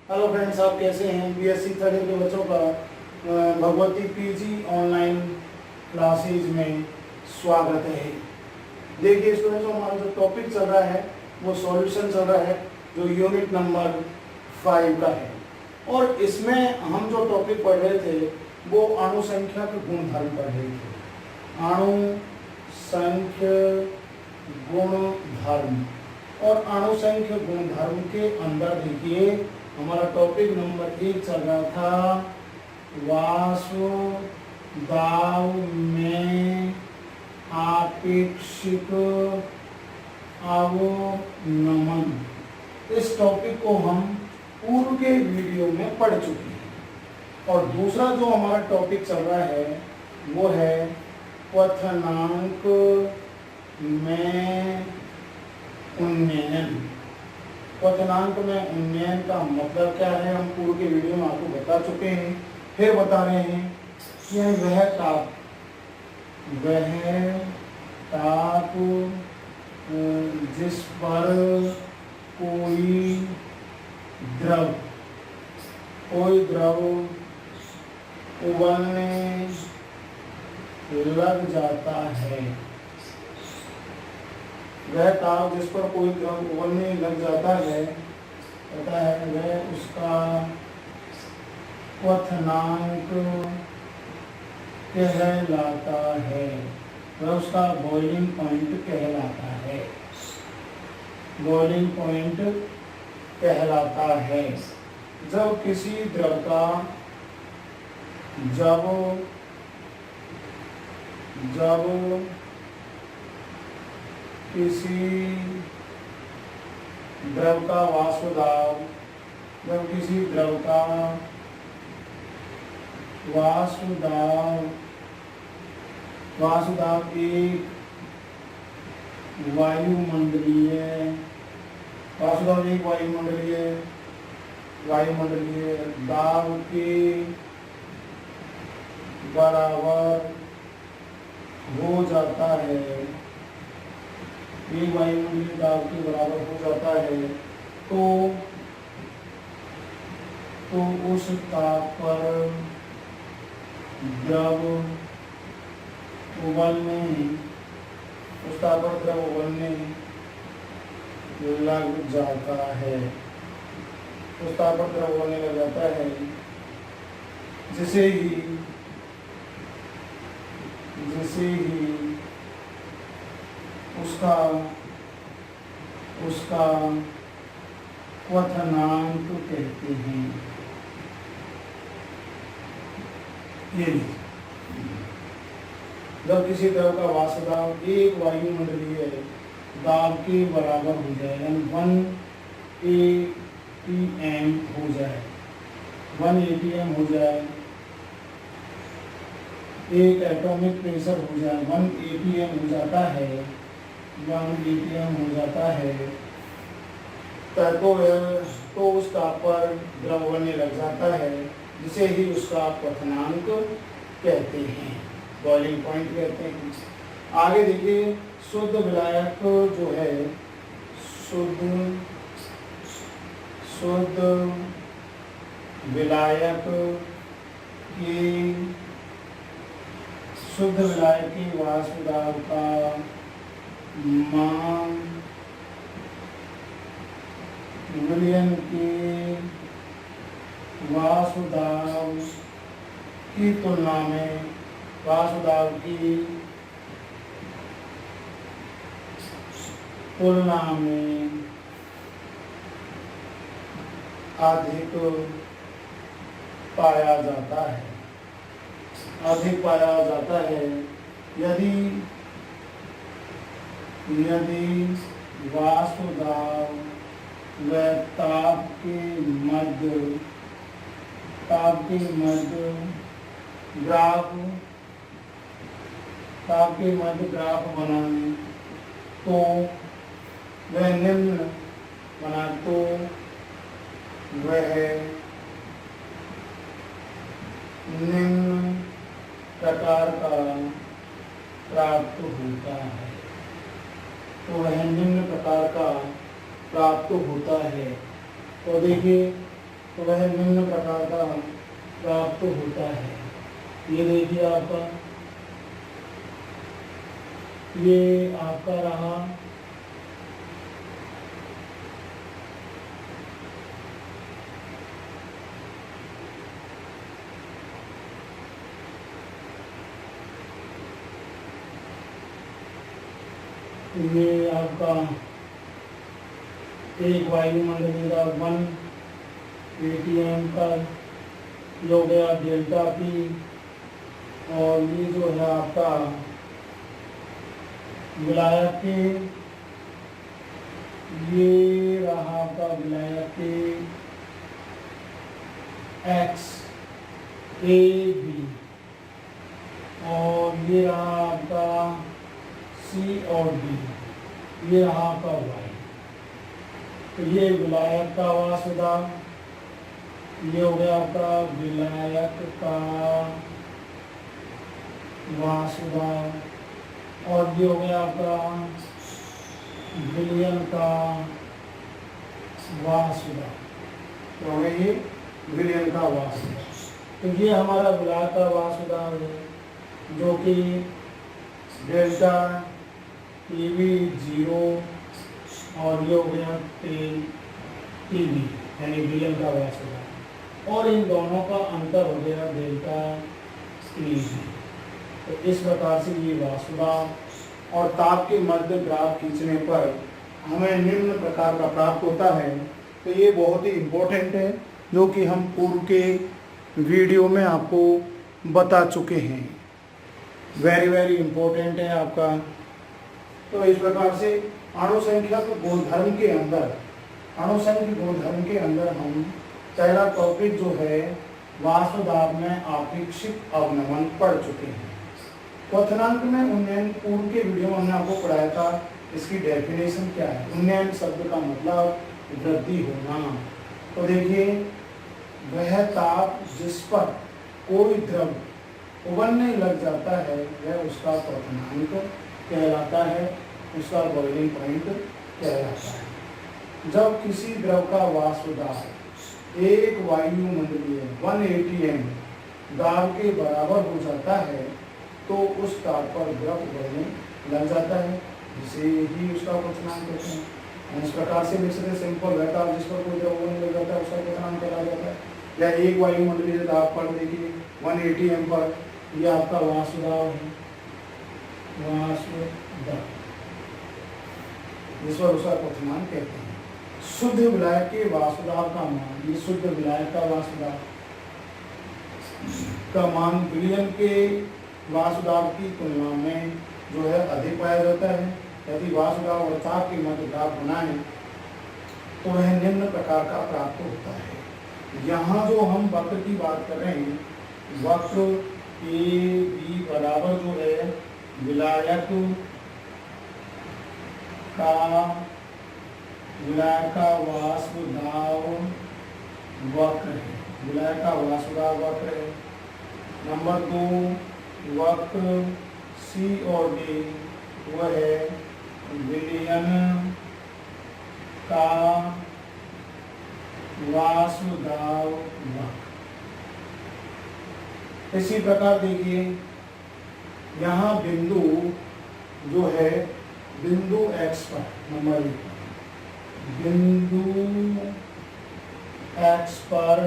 Hello friends, आप कैसे हैं? बीएससी थर्ड ईयर के बच्चों का भगवती पीजी ऑनलाइन क्लासेज में स्वागत है। देखिए स्टूडेंट्स, हमारा जो टॉपिक चल रहा है वो सॉल्यूशन चल रहा है, जो यूनिट नंबर 5 का है। और इसमें हम जो टॉपिक पढ़ रहे थे वो अणुसंख्यक गुणधर्म पढ़ रहे थे। अणुसंख्य गुणधर्म, और अणुसंख्य गुणधर्म के अंदर देखिए हमारा टॉपिक नंबर 1 चल रहा था वाष्पदाब में आपेक्षिक अवनमन। इस टॉपिक को हम पूर्व के वीडियो में पढ़ चुके हैं। और दूसरा जो हमारा टॉपिक चल रहा है वो है क्वथनांक में उन्नयन। क्वथनांक में उन्नयन का मतलब क्या है, हम पूर्व के वीडियो में आपको बता चुके हैं, फिर बता रहे हैं कि वह ताप जिस पर कोई द्रव उबलने लग जाता है। वह ताप जिस पर कोई द्रव उबलने लग जाता है, पता है वह उसका क्वथनांक कहलाता है, वह उसका बॉइलिंग पॉइंट कहलाता है। बॉइलिंग पॉइंट कहलाता है। जब किसी द्रव का किसी द्रव का वाष्पदाब, जब किसी द्रव का वाष्पदाब एक वायुमंडलीय दाब के बराबर हो जाता है, एक वायुमंडलीय दाब के बराबर हो जाता है, तो उस ताप पर द्रव उबलने लग जाता है। उस ताप पर द्रव उबलने लग जाता है, जिसे ही उसका क्वथनांक कहते हैं। ये जब किसी द्रव का वाष्पदाब एक वायुमंडलीय दाब के बराबर हो जाए, यानी 1 atm हो जाए, 1 atm हो जाए, एक एटॉमिक प्रेशर हो जाए 1 atm हो जाता है, 1 atm हो जाता है, तो उस ताप पर द्रव उबलने लग जाता है, जिसे ही उसका क्वथनांक कहते हैं, बॉइलिंग पॉइंट कहते हैं। आगे देखिए, शुद्ध विलायक जो है, शुद्ध विलायक के वाष्पदाब का मान विलयन के वाष्पदाब की तुलना में अधिक पाया जाता है, यदि वाष्पदाब व ताप के मध्य ग्राफ बनाए तो वह निम्न प्रकार का प्राप्त होता है। तो वह निम्न प्रकार का प्राप्त होता है। तो देखिए तो वह निम्न प्रकार का प्राप्त होता है। ये देखिए आपका, ये आपका रहा ये आपका एक वायुमंडलीय 1 ATM का ये हो गया डेल्टा पी, और ये जो है आपका विलायक के, ये रहा आपका विलायक के एक्स ए बी, और ये रहा आपका सी और डी, ये रहा आपका वाई। तो ये विलायक का वासुदा, ये हो गया आपका विलायक का वासुदा, और ये हो गया आपका विलयन का वासुदा। तो हो गया ये विलयन का वासुदा। तो ये हमारा विलायक का वासुदा है, जो कि डेल्टा टीवी 0 और ये हो गया टीवी यानी विलयन का वासुदा, और इन दोनों का अंतर हो गया डेल्टा टीवी। तो इस प्रकार से ये वासुदा और ताप के मध्य ग्राफ खींचने पर हमें निम्न प्रकार का प्राप्त होता है। तो ये बहुत ही इम्पोर्टेंट है, जो कि हम पूर्व के वीडियो में आपको बता चुके हैं। वेरी इम्पोर्टेंट है आपका। तो इस प्रकार से अणुसंख्यक गुणधर्म के अंदर, अणुसंख्यक गुणधर्म के अंदर हम पहला टॉपिक जो है वाष्पदाब में आपेक्षिक अवनमन पढ़ चुके हैं। क्वथनांक में उन्नयन पूर्व के वीडियो में हमने आपको पढ़ाया था, इसकी डेफिनेशन क्या है। उन्नयन शब्द का मतलब वृद्धि होना। तो देखिए, वह ताप जिस पर कोई द्रव उबलने लग जाता है वह उसका क्वथनांक कहलाता है, उसका बॉइलिंग पॉइंट कहलाता है। जब किसी द्रव का वाष्पदाब एक वायुमंडलीय 1 ATM दाब के बराबर हो जाता है तो उस ताप पर द्रव उबलने लग जाता है, जिसे ही उसका क्वथनांक कहते हैं। इस प्रकार से लिख सकते सिंपल, वह ताप जिस पर कोई द्रव उबलने लग जाता है उसका क्वथनांक कहला जाता है। या एक वायुमंडलीय दाब पर देखिए 1 ATM पर यह आपका वाष्पदाब है, वाष्पदाब जिस पर उसका क्वथनांक कहते हैं। शुद्ध विलायक के वाष्पदाब का मान, ये शुद्ध विलायक का वाष्पदाब का मान विलयन के वाष्पदाब की तुलना में जो है अधिक पाया जाता है। यदि वाष्पदाब और ताप के मध्य ग्राफ बनाएं तो वह निम्न प्रकार का प्राप्त होता है। यहाँ जो हम वक्र की बात कर रहे हैं, वक्र ए बी बराबर जो है विलायक का वाष्पदाब वक्र है, विलायक का वाष्पदाब वक्र है। नंबर 2 वक्र सी और डी वह है विलयन का वाष्पदाब वक्र। इसी प्रकार देखिए, यहाँ बिंदु जो है बिंदु x पर, नंबर 1 बिंदु x पर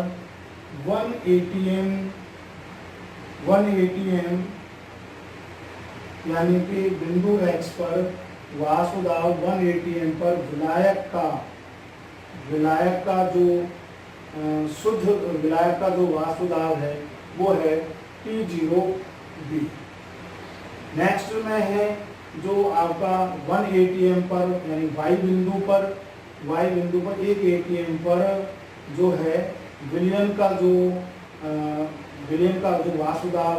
1 ATM यानी कि बिंदु x पर वाष्पदाब 1 ATM पर विलायक का जो शुद्ध विलायक का जो वाष्पदाब है वो है T0B। नेक्स्ट में है जो आपका 1 ATM पर यानी y बिंदु पर 1 ATM पर जो है विलयन का जो वाष्पदाब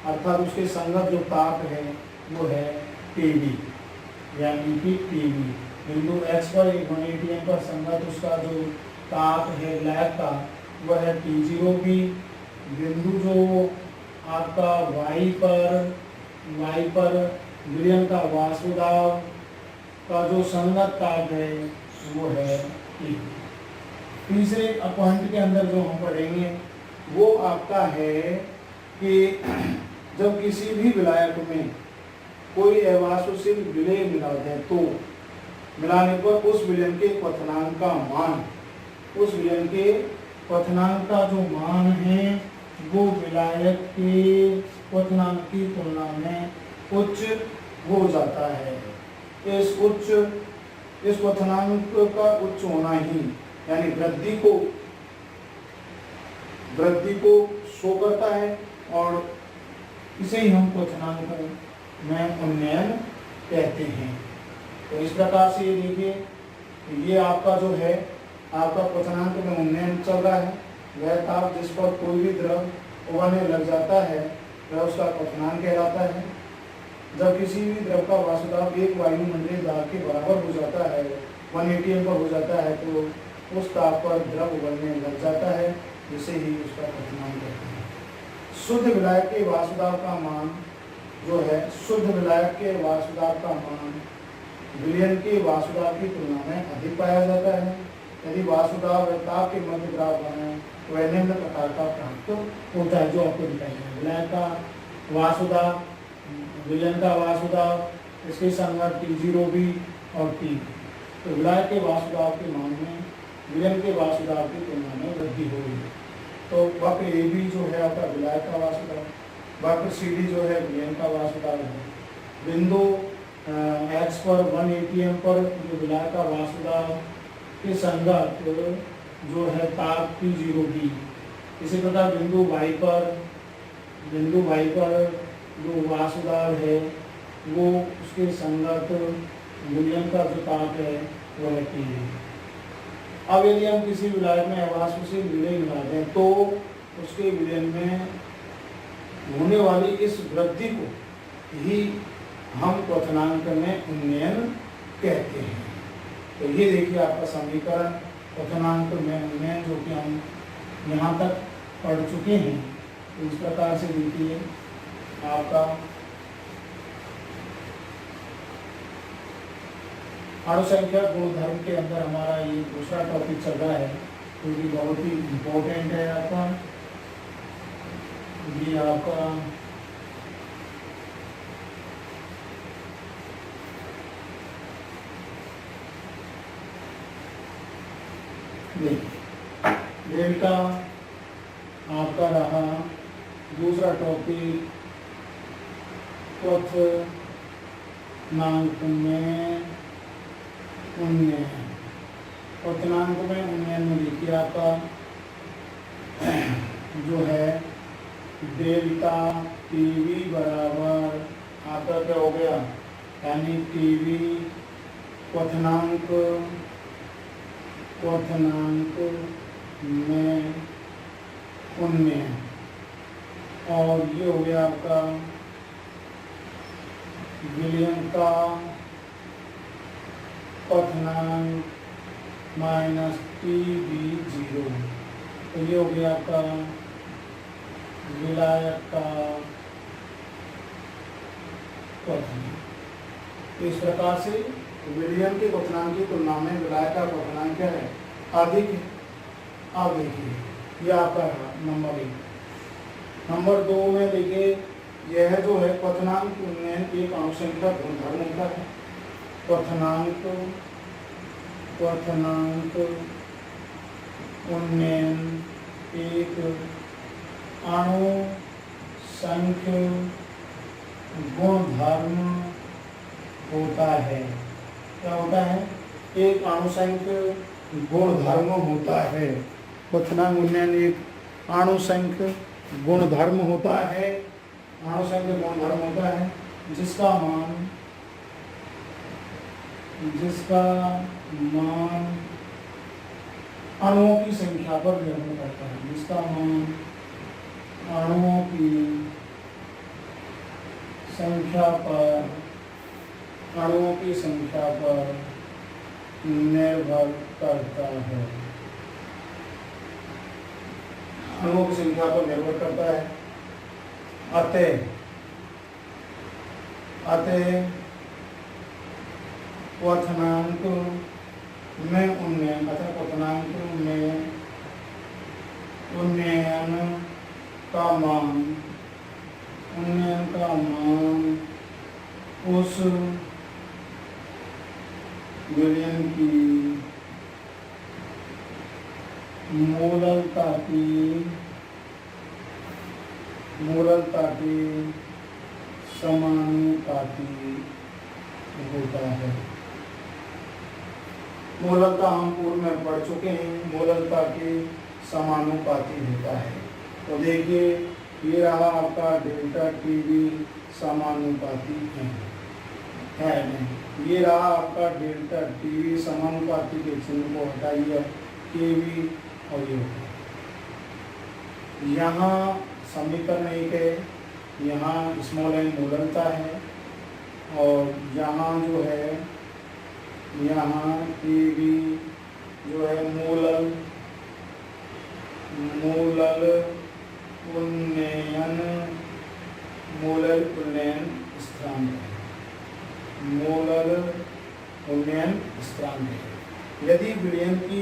अर्थात उसके संगत जो ताप है वो है TB यानी कि TB। बिंदु x पर 1 ATM पर संगत उसका जो ताप है विलायक का वह है T0B। बिंदु जो आपका y पर विलयन का वाष्पदाब का जो संगत ताप है वो है T। तीसरे पॉइंट के अंदर जो हम पढ़ेंगे वो आपका है कि जब किसी भी विलायक में कोई अवांछित विलय मिला दे तो मिलाने पर उस विलयन के क्वथनांक का मान, उस विलयन के क्वथनांक का जो मान है वो विलायक के क्वथनांक की तुलना में उच्च हो जाता है। इस क्वथनांक का उच्च होना ही यानी वृद्धि को शो करता है और इसे ही हम क्वथनांक में उन्नयन कहते हैं। तो इस प्रकार से ये देखिए, ये आपका जो है आपका क्वथनांक में उन्नयन चल रहा है। वह ताप जिस पर कोई भी द्रव उबलने लग जाता है वह उसका क्वथनांक कहलाता है। जब किसी भी द्रव का वाष्पदाब एक वायुमंडलीय दाब के बराबर हो जाता है, 1 atm पर हो जाता है, तो उस ताप पर द्रव उबलने लग जाता है, जिसे ही उसका क्वथनांक कहते हैं। शुद्ध विलायक के वाष्पदाब का मान जो है, शुद्ध विलायक के वाष्पदाब का मान विलयन के वाष्पदाब की तुलना में अधिक पाया जाता है। यदि वाष्पदाब ताप के मध्य ग्राफ बने तो वह निम्न प्रकार का प्राप्त होता है, जो आपको दिखाएगा। विलयन का वाष्पदाब, विलयन का वाष्पदाब, इसके संगत T0B और T। तो विलायक के वाष्पदाब के मान में विलयन के वाष्पदाब की तुलना में वृद्धि होगी। तो वक्र AB जो है आपका विलायक का वाष्पदाब, वक्र CD जो है विलयन का वाष्पदाब है। बिंदु X पर 1 atm पर जो विलायक का वाष्पदाब के संगत जो है ताप T0B। इसी प्रकार बिंदु Y पर जो वाष्पदाब है वो उसके संगत विलयन का जो ताप है वो है T। अब यदि हम किसी विलायक में अवांछित विलय मिला दें तो उसके विलयन में होने वाली इस वृद्धि को ही हम क्वथनांक में उन्नयन कहते हैं। तो ये देखिए आपका समीकरण क्वथनांक में उन्नयन, जो कि हम यहाँ तक पढ़ चुके हैं। तो इस प्रकार से देखिए आपका अणुसंख्या गुणधर्म के अंदर हमारा ये दूसरा टॉपिक चल रहा है, जो कि बहुत ही इम्पोर्टेंट है आपका। ये आपका डेल्टा आपका रहा दूसरा टॉपिक क्वथनांक में उन्नयन। क्वथनांक में उन्नयन में देखिए आपका जो है डेल्टा टीवी बराबर आपका क्या हो गया, यानी टीवी क्वथनांक में उन्नयन, और ये हो गया आपका विलयन का क्वथनांक माइनस TB0। तो ये हो गया आपका विलायक का क्वथनांक। इस प्रकार से विलयन के क्वथनांक की तुलना में विलायक का क्वथनांक क्या है, अधिक है। अब देखिए यह आपका नंबर 1। नंबर 2 में देखिए यह जो है क्वथनांक उन्नयन एक अणुसंख्या गुणधर्म होता है। क्वथनांक उन्नयन एक अणुसंख्य गुणधर्म होता है। क्या होता है, एक अणुसंख्य गुणधर्म होता है। क्वथनांक उन्नयन एक अणुसंख्य गुणधर्म होता है, अणुसंख्य गुणधर्म होता है जिसका मान अणुओं की संख्या पर निर्भर करता है, जिसका मान अणुओं की संख्या पर निर्भर करता है। अणुओं की संख्या पर निर्भर करता है। अतः क्वथनांक में उन्नयन अथवा क्वथनांक में उन्नयन का मान उस विलयन की मूललता की समानुपाती होता है। मूललता हम पूर्व में पढ़ चुके हैं, मूललता के समानुपाती होता है। तो देखिए ये रहा आपका डेल्टा टीवी समानुपाती है नहीं, ये रहा आपका डेल्टा टीवी समानुपाती के चिन्ह को हटाइए केवी और ये यहाँ समीकरण एक है, यहाँ स्मॉल एन मूललता है और यहाँ जो है यहाँ केवी जो है मूलल उन्नयन स्थिरांक है, मूलल उन्नयन स्थिरांक है। यदि विलयन की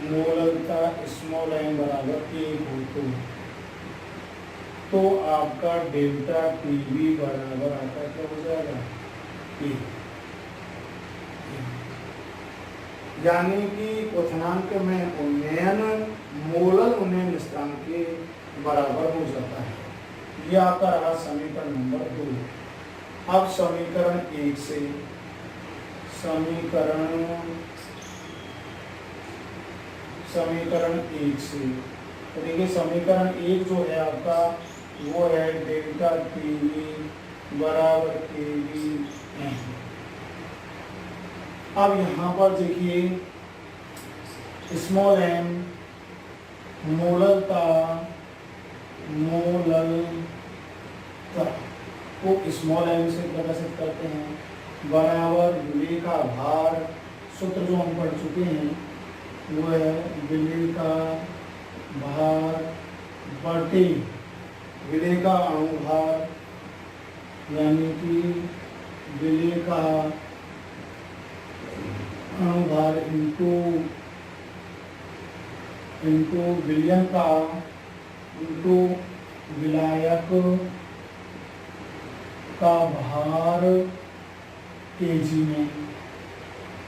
मूललता स्मॉल एन बराबर 1 हो तो आपका डेल्टा टीवी बराबर आता क्या हो जाएगा 1, यानी कि क्वथनांक में उन्नयन मूलल उन्नयन स्थिरांक के बराबर हो जाता है। यह आपका रहा समीकरण नंबर 2। अब समीकरण 1 से तो देखिए समीकरण 1 जो है आपका वो है डेल्टा टीवी बराबर केवी एन। अब यहाँ पर देखिए स्मॉल एन मूललता को स्मॉल एन से प्रदर्शित करते हैं बराबर विलय का भार, सूत्र जो हम पढ़ चुके हैं वो है विलय का भार बटे विलय का अणुभार, यानी कि विलय का अणुभार इंटू विलयन का इंटू विलायक का भार केजी में।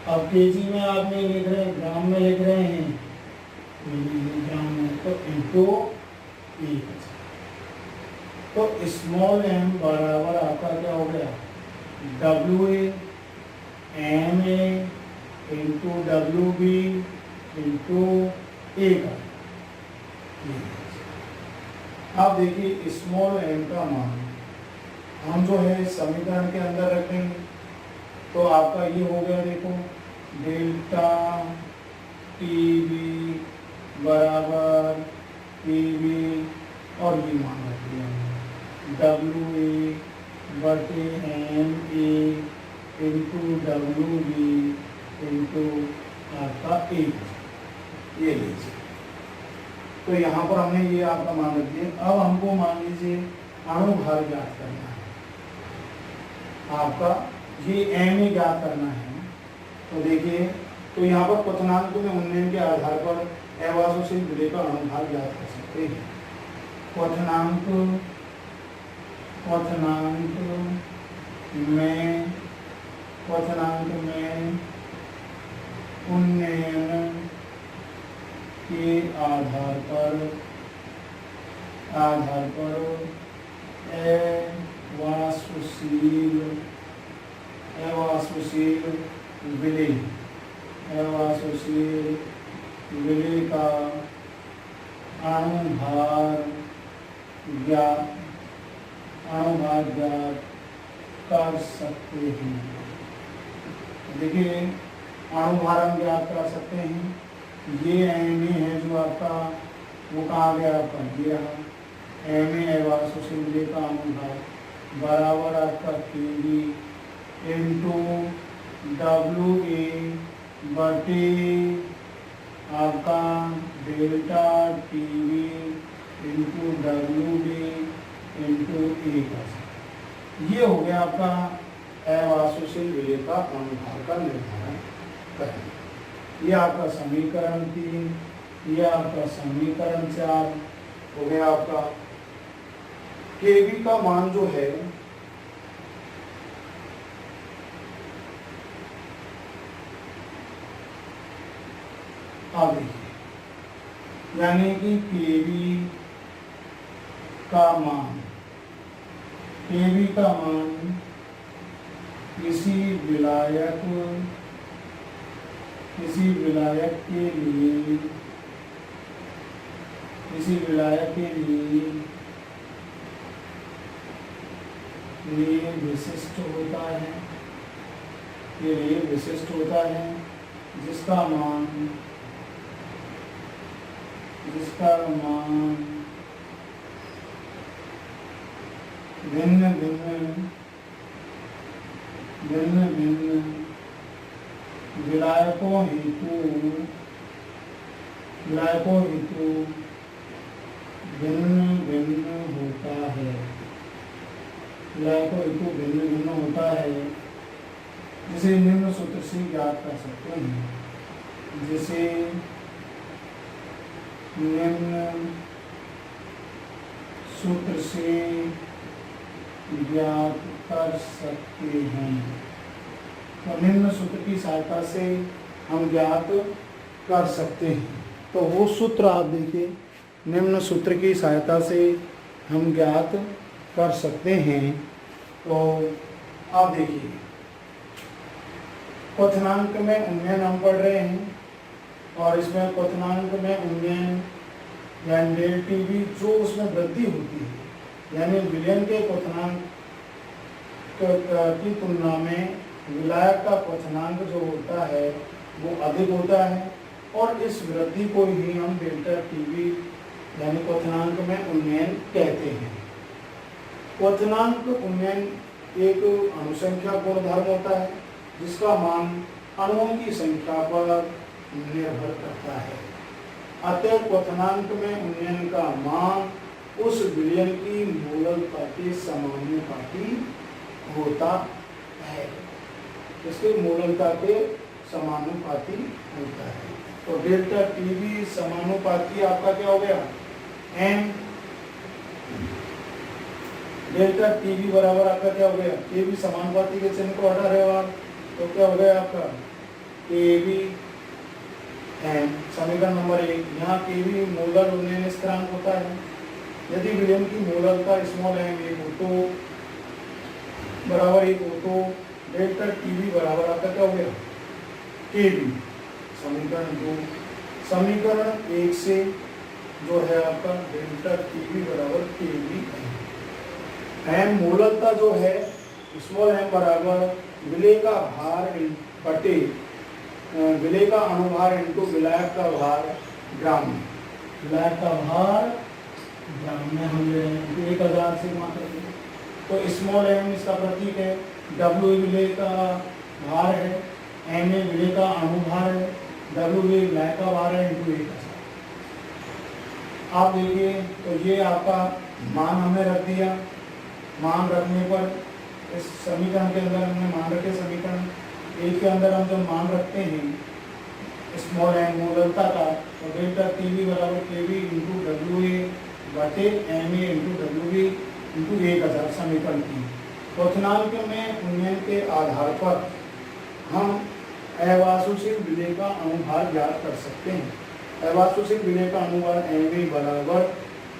अब केजी में आप नहीं लिख रहे, ग्राम में लिख रहे हैं, ग्राम में तो इंटू 1। तो स्मॉल एम बराबर आपका क्या हो गया WA MA into WB into A का। अब देखिए स्मॉल एम का मान हम जो है समीकरण के अंदर रखेंगे तो आपका ये हो गया, देखो डेल्टा टीवी बराबर केवी और ये मान रख दिया WA बटे MA इंटू WB इंटू आपका 1, ये लीजिए। तो यहाँ पर हमने ये आपका मान रख दिया। अब हमको मान लीजिए अणुभार ज्ञात करना है, आपका ये MA ज्ञात करना है। तो देखिए तो यहाँ पर क्वथनांक में उन्नयन के आधार पर अवाशोषित विलय का अणुभार ज्ञात कर सकते हैं। क्वथनांक में उन्नयन के आधार पर अवाशोषित विलय का अणुभार ज्ञात कर सकते हैं। देखिए अणुभार हम ज्ञात कर सकते हैं। ये MA है जो आपका वो कहाँ गया आपका ये MA अवाशोषित विलय का अणुभार बराबर आपका केवी इंटू WA बटे आपका delta TV into W B into A का, ये हो गया आपका अवाशुशील विलेय का अनुभार का निर्धारण करें। ये आपका समीकरण 3, ये आपका समीकरण 4 हो गया। आपका केवी का मान जो है आप देखिए, यानी कि केवी का मान किसी विलायक के लिए विशिष्ट होता है, जिसका मान भिन्न भिन्न विलायकों हेतु भिन्न भिन्न होता है, जिसे निम्न सूत्र से ज्ञात कर सकते हैं, तो निम्न सूत्र की सहायता से हम ज्ञात कर सकते हैं। तो वो सूत्र आप देखिए, निम्न सूत्र की सहायता से हम ज्ञात कर सकते हैं। तो आप देखिए, क्वथनांक में उन्नयन हम पढ़ रहे हैं, और इसमें क्वथनांक में उन्नयन यानी डेल टीवी जो उसमें वृद्धि होती है, यानी विलयन के क्वथनांक की तुलना में विलायक का क्वथनांक जो होता है वो अधिक होता है, और इस वृद्धि को ही हम डेल्टा टीवी यानी क्वथनांक में उन्नयन कहते हैं। क्वथनांक उन्नयन एक अनुसंख्या गुणधर्म होता है, जिसका मान अणुओं की संख्या पर निर्भर करता है। अतः क्वथनांक में उन्नयन का मान उस विलयन की मूललता के समानुपाती होता है, इसके मूललता के समानुपाती होता है। तो डेल्टा टीवी समानुपाती आपका क्या हो गया, एम डेल्टा टीवी बराबर आपका क्या हो गया, केवी समानुपाती के चिन्ह को हटा रहे हो आप, तो क्या हो गया आपका केवी एम। समीकरण नंबर 1, यहाँ केवी मूलर उन्नयन स्थिरांक होता है। यदि विलयन की मूललता स्मॉल एम 1 हो तो बराबर 1 हो तो डेल्टा टीवी बराबर आपका क्या हो गया, केवी। समीकरण 2, समीकरण 1 से जो है आपका डेल्टा टीवी बराबर केवी एम। मूललता जो है स्मॉल एम बराबर विलय का भार बटे विलय का अनुभार इंटू विलायक का भार ग्राम में। विलायक का भार ग्राम में हम ले रहे हैं 1000 से मात्रा। तो स्मॉल एम इसका प्रतीक है, डब्ल्यू विलय का भार है, एम ए विलय का अनुभार है, डब्ल्यू विलय का भार है इंटू 1000। आप देखिए, तो ये आपका मान हमने रख दिया। मान रखने पर इस समीकरण के अंदर हमने मान रखे, समीकरण 1 के अंदर हम जब मान रखते हैं स्मॉल एम मूललता का, तो डेल्टा टीवी बराबर केवी इंटू डब्ल्यू ए बटे M A into W B into 1000 समीकरण की। क्वथनांक में उन्नयन के आधार पर हम अवाशुशील विलय का अनुभार ज्ञात कर सकते हैं। अवाशुशील विलय का अनुभार एम ए बराबर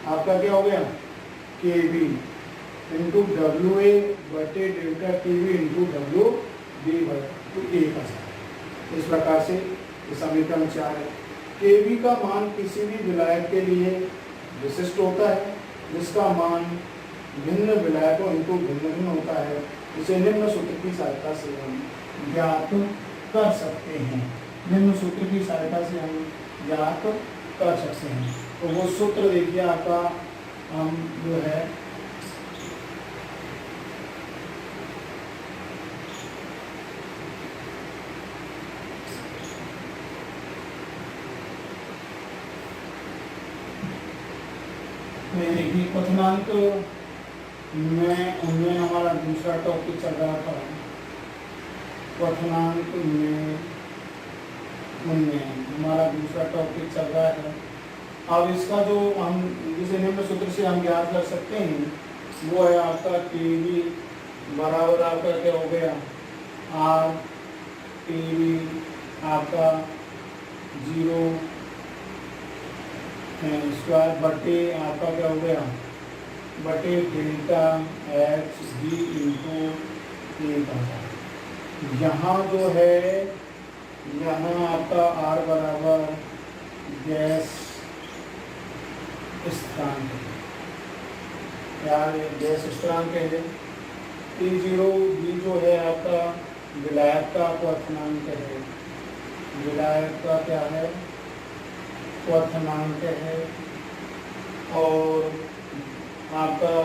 आपका क्या हो गया, के बी इंटू डब्ल्यू ए बटे delta TV into W B into 1000। इस प्रकार से समीकरण 4 है। केवी का मान किसी भी विलायक के लिए विशिष्ट होता है, जिसका मान भिन्न विलायकों इंटू भिन्न भिन्न होता है, जिसे निम्न सूत्र की सहायता से हम ज्ञात कर सकते हैं। निम्न सूत्र की सहायता से हम ज्ञात कर सकते हैं। तो वो सूत्र देखिए आपका हम जो है में देखिए क्वथनांक में उनमें हमारा दूसरा टॉपिक चल रहा था। क्वथनांक में उनमें हमारा दूसरा टॉपिक चल रहा है। अब इसका जो हम जिसे निम्न सूत्र से हम ज्ञात कर सकते हैं वो है आपका टीवी बराबर आपका क्या हो गया, आर टीवी आपका 0 स्क्वायर बटे आपका क्या हो गया बटे delta H D into A का। यहाँ जो है यहाँ आपका आर बराबर गैस स्थिरांक है, यार गैस स्थिरांक है। T0 भी जो है आपका विलायक का क्वथनांक है, विलायक का क्या है क्वथनांक है। और आपका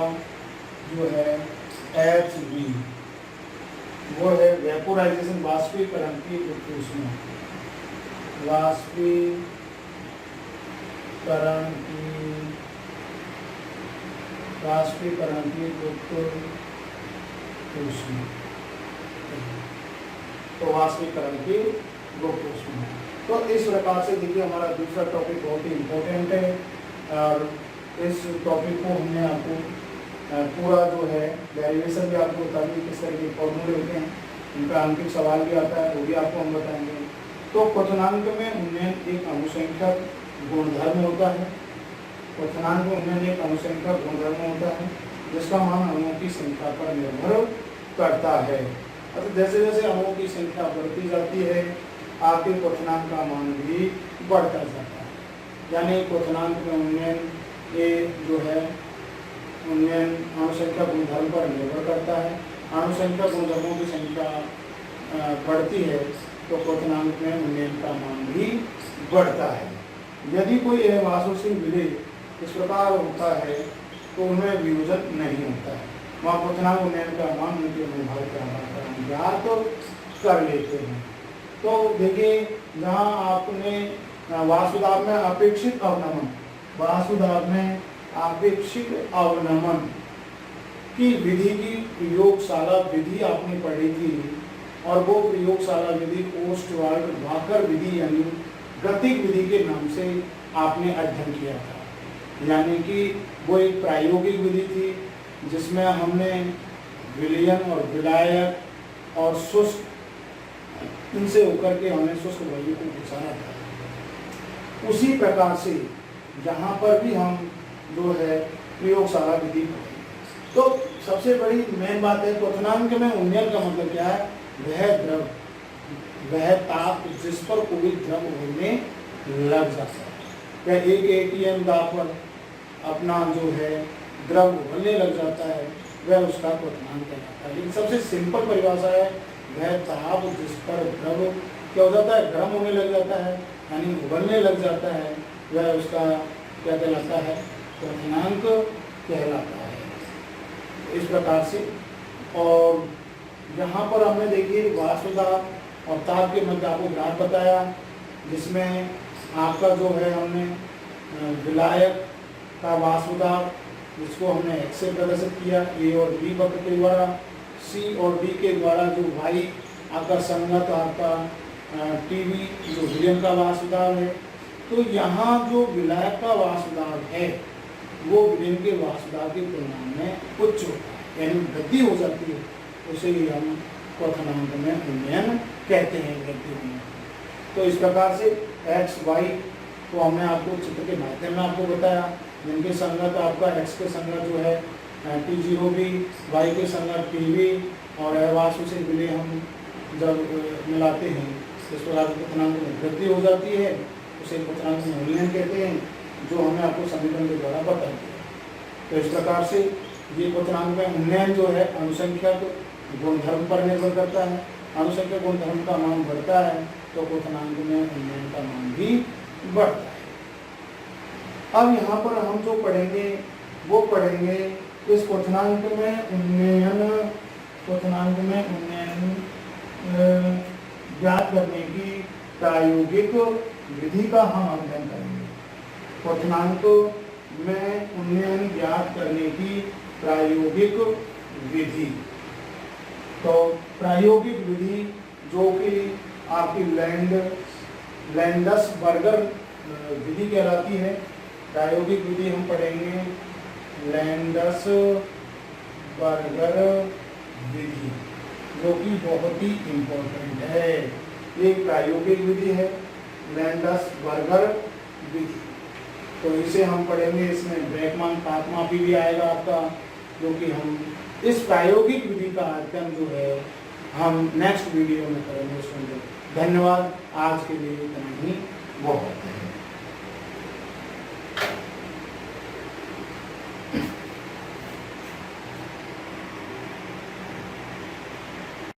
जो है HB वो है वेपोराइजेशन वाष्पीकरण की ऊष्मा, वाष्पीकरण की ऊष्मा, तो वाष्पीकरण की गुप्त ऊष्मा। तो इस प्रकार से देखिए हमारा दूसरा टॉपिक बहुत ही इम्पोर्टेंट है और इस टॉपिक को हमने आपको पूरा जो है डेरिवेशन भी आपको बता दी, किस तरह के फॉर्मूले होते हैं, उनका अंतिम सवाल भी आता है वो भी आपको हम बताएंगे। तो क्वथनांक में उन्नयन एक अनुसंख्यक गुणधर्म होता है, क्वथनांक में उन्नयन एक अनुसंख्यक गुणधर्म होता है जिसका मान अणुओं की संख्या पर निर्भर करता है। अतः जैसे जैसे अणुओं की संख्या बढ़ती जाती है आपके क्वथनांक का मान भी बढ़ता जाता है। यानी क्वथनांक में उन्नयन ये जो है उन्नयन अनुसंख्या गुणधर्म पर निर्भर करता है। अनुसंख्या गुणधर्मों की संख्या बढ़ती है तो क्वथनांक में उन्नयन का मान भी बढ़ता है। यदि कोई अवाष्पशील विलेय इस प्रकार होता है तो उनमें वियोजन नहीं होता है, वहाँ क्वथनांक उन्नयन का मान उनके निर्भर कर ज्ञात कर लेते हैं। तो देखिए जहाँ आपने वाष्पदाब में अपेक्षित अवनमन, वाष्पदाब में अपेक्षित अवनमन की विधि की प्रयोगशाला विधि आपने पढ़ी थी और वो प्रयोगशाला विधि ओस्टवाल्ड वाकर विधि यानी गतिक विधि के नाम से आपने अध्ययन किया था। यानी कि वो एक प्रायोगिक विधि थी जिसमें हमने विलयन और विलायक और शुष्क इनसे होकर के हमने शुष्क वायु को घुसाना था। उसी प्रकार से यहाँ पर भी हम जो है प्रयोगशाला विधि पढ़ेंगे। तो सबसे बड़ी मेन बात है क्वथनांक में उन्नयन का मतलब क्या है, वह द्रव वह ताप जिस पर कोई द्रव उड़ने लग जाता है। या एक ATM दाब पर अपना जो है द्रव उबलने लग जाता है वह उसका क्वथनांक कहलाता है। लेकिन सबसे सिंपल परिभाषा है वह ताप जिस पर द्रव क्या हो जाता है, गर्म होने लग जाता है यानी उबलने लग जाता है, वह उसका क्या कहलाता है, क्वथनांक कहलाता है। इस प्रकार से और यहाँ पर हमने देखिए वाष्पदाब और ताप के मध्य आपको ग्राफ बताया जिसमें आपका जो है हमने विलायक का वाष्पदाब जिसको हमने एक्स से प्रदर्शित किया, ए और बी वक्र के द्वारा, सी और डी के द्वारा जो वाई आपका संगत आपका टीवी जो विलयन का वाष्पदाब है। तो यहाँ जो विलायक का वाष्पदाब है वो विलयन के वाष्पदाब की तुलना में उच्च होता है यानी वृद्धि हो जाती है, उसे ही हम क्वथनांक में उन्नयन कहते हैं, वृद्धि होना। तो इस प्रकार से एक्स वाई तो हमने आपको चित्र के माध्यम में आपको बताया, जिनके संगत आपका एक्स के संगत जो है T0 भी, वाई के संगत TV और अवाष्पशील विलेय हम जब मिलाते हैं इस प्रकार क्वथनांक में वृद्धि हो जाती है, उसे क्वथनांक में उन्नयन कहते हैं, जो हमने आपको समीकरण के द्वारा बता दिया। तो इस प्रकार से ये क्वथनांक में उन्नयन जो है अनुसंख्यक गुणधर्म पर निर्भर करता है। अनुसंख्यक गुणधर्म का मान बढ़ता है तो क्वथनांक में उन्नयन का मान भी बढ़ता है। अब यहाँ पर हम जो पढ़ेंगे वो पढ़ेंगे इस क्वथनांक में उन्नयन ज्ञात करने की प्रायोगिक विधि का हम अध्ययन करेंगे। क्वथनांक में उन्नयन ज्ञात करने की प्रायोगिक विधि। तो प्रायोगिक विधि जो कि आपकी लैंडसबर्गर विधि कहलाती है। प्रायोगिक विधि हम पढ़ेंगे लैंडसबर्गर विधि, जो कि बहुत ही इम्पोर्टेंट है। ये प्रायोगिक विधि है लैंडसबर्गर विधि। तो इसे हम पढ़ेंगे, इसमें ब्रैकमान तापमापी भी आएगा आपका, जो कि हम इस प्रायोगिक विधि का अध्ययन जो है हम नेक्स्ट वीडियो में करेंगे। धन्यवाद, आज के लिए इतना ही बहुत है।